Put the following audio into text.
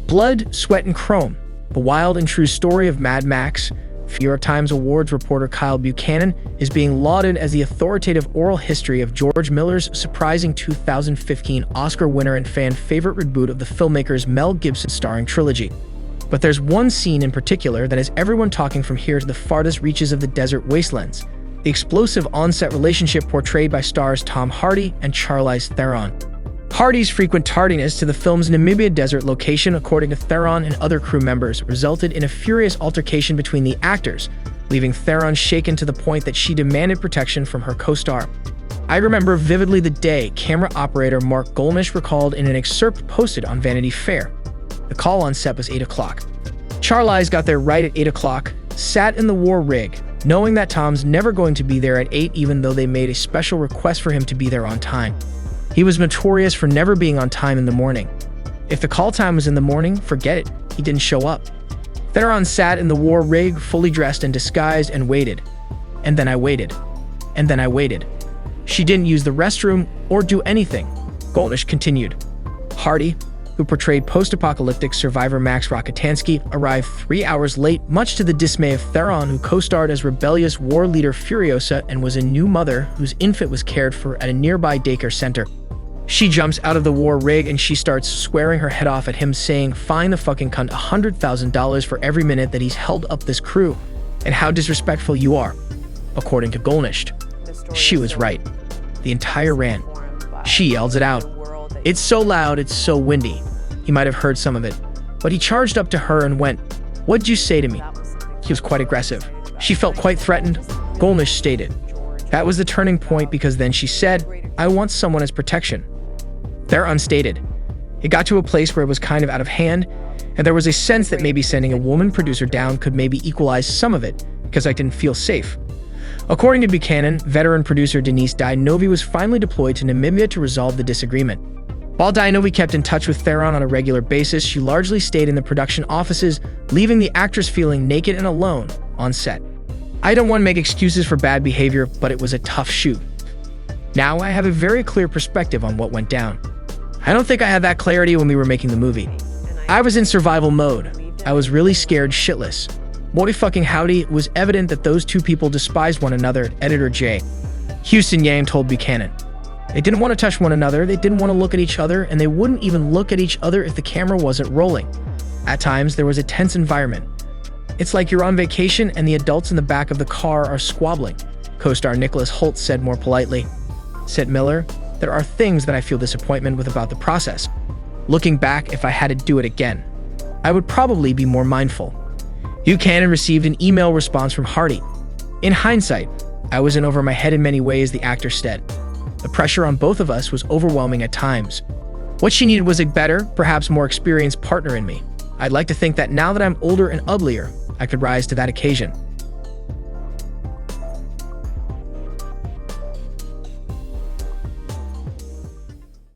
Blood, Sweat, and Chrome, the wild and true story of Mad Max. New York Times Awards reporter Kyle Buchanan is being lauded as the authoritative oral history of George Miller's surprising 2015 Oscar winner and fan favorite reboot of the filmmaker's Mel Gibson starring trilogy. But there's one scene in particular that has everyone talking from here to the farthest reaches of the desert wastelands: the explosive on-set relationship portrayed by stars Tom Hardy and Charlize Theron. Hardy's frequent tardiness to the film's Namibia desert location, according to Theron and other crew members, resulted in a furious altercation between the actors, leaving Theron shaken to the point that she demanded protection from her co-star. I remember vividly the day, camera operator Mark Golnish recalled in an excerpt posted on Vanity Fair. The call on set was 8 o'clock. Charlize got there right at 8 o'clock, sat in the war rig, knowing that Tom's never going to be there at 8 even though they made a special request for him to be there on time. He was notorious for never being on time in the morning. If the call time was in the morning, forget it, he didn't show up. Theron sat in the war rig, fully dressed and disguised, and waited. And then I waited. And then I waited. She didn't use the restroom or do anything. Golnish continued. Hardy, who portrayed post-apocalyptic survivor Max Rokitansky, arrived 3 hours late, much to the dismay of Theron, who co-starred as rebellious war leader Furiosa and was a new mother whose infant was cared for at a nearby daycare center. She jumps out of the war rig and she starts swearing her head off at him, saying, "Fine the fucking cunt $100,000 for every minute that he's held up this crew, and how disrespectful you are." According to Golnish, she was right. The entire rant. She yells it out. It's so loud, it's so windy. He might have heard some of it, but he charged up to her and went, "What'd you say to me?" He was quite aggressive. She felt quite threatened, Golnish stated. That was the turning point, because then she said, "I want someone as protection." Theron stated, "It got to a place where it was kind of out of hand, and there was a sense that maybe sending a woman producer down could maybe equalize some of it, because I didn't feel safe." According to Buchanan, veteran producer Denise Di-Novi was finally deployed to Namibia to resolve the disagreement. While Di-Novi kept in touch with Theron on a regular basis, she largely stayed in the production offices, leaving the actress feeling naked and alone on set. I don't want to make excuses for bad behavior, but it was a tough shoot. Now I have a very clear perspective on what went down. I don't think I had that clarity when we were making the movie. I was in survival mode. I was really scared shitless. Morty fucking howdy, it was evident that those two people despised one another, editor J. Houston Yang told Buchanan. They didn't want to touch one another, they didn't want to look at each other, and they wouldn't even look at each other if the camera wasn't rolling. At times, there was a tense environment. It's like you're on vacation and the adults in the back of the car are squabbling, co-star Nicholas Hoult said more politely. Said Miller, "There are things that I feel disappointment with about the process. Looking back, if I had to do it again, I would probably be more mindful." Buchanan received an email response from Hardy. "In hindsight, I was in over my head in many ways," the actor said. "The pressure on both of us was overwhelming at times. What she needed was a better, perhaps more experienced partner in me. I'd like to think that now that I'm older and uglier, I could rise to that occasion."